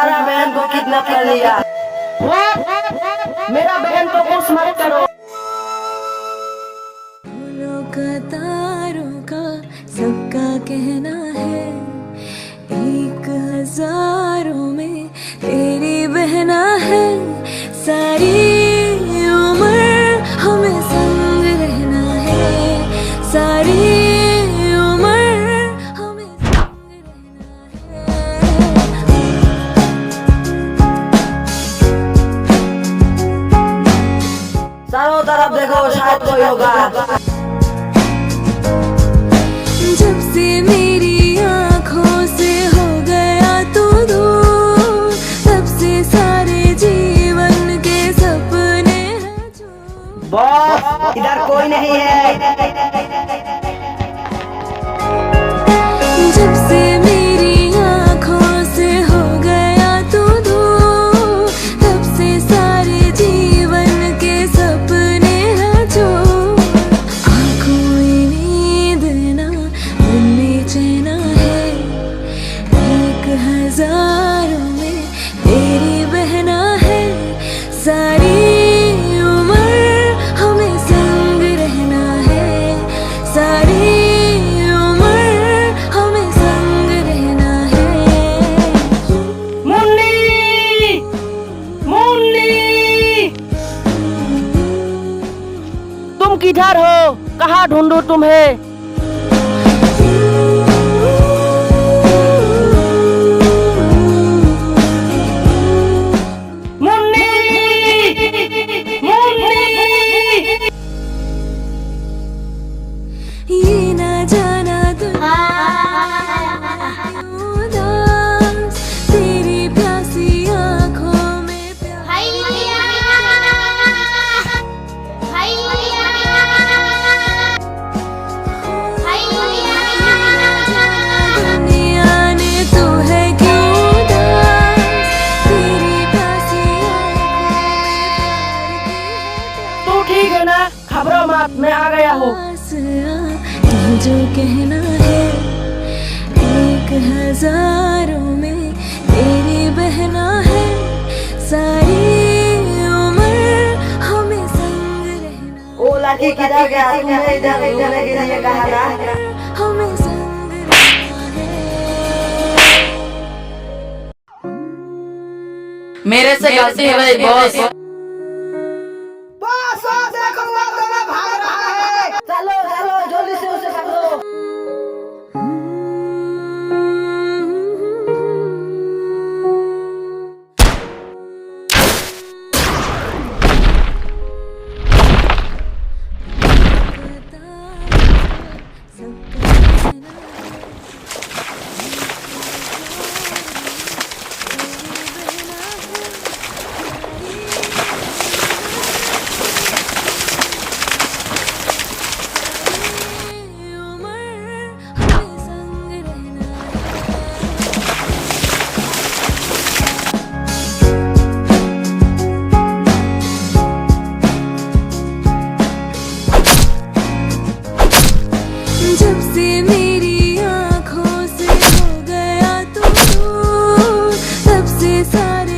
तुम्हारा बहन को किडनैप कर लिया। मेरा बहन को पुश मत करो। फूलों का तारों का सबका कहना है, 1000 में तेरी बहना है। सारी उम्र हमें संग रहना है, सारी उम्र हमें संग रहना है। चारों तरफ देखो, शायद कोई होगा। जब से मेरी आँखों से हो गया तू दूर, तब से सारे जीवन के सपने हैं जो। बॉस, इधर कोई नहीं है। जब से मेरी आँखों से हो गया तू दूर, तब से सारे जीवन के सपने हैं जो। आँखों में नींद ना, मन में चैन है, 1000 में तेरी बहना है। सारी उम्र हमें संग रहना है, सारी उम्र हमें संग रहना है। मुन्नी, मुन्नी, तुम किधर हो? कहाँ ढूंढूं तुम्हें? मुन्नी, मुन्नी। ये ना जाना उदास, तेरी प्यासी आँखों में प्यार। दुनिया ने तू है क्यों उदास, तेरी प्यासी आँखों में प्यार की है। तू ठीक है ना? घबराओ मत, मैं आ गया हूँ। ये जो कहना है, 1000 में तेरी बहना है। सारी उम्र हमें संग रहना, वो लड़की किधर गया? तुमने इधर ढूंढने के लिए कहा ना। हमें संग रहना है। मेरे से गलती है भाई बॉस। बॉस, देखो वो दोनों भाग रहा है। चलो चलो, जल्दी से उसे पकड़ो। जब से मेरी आँखों से हो गया तू दूर, तब से सारे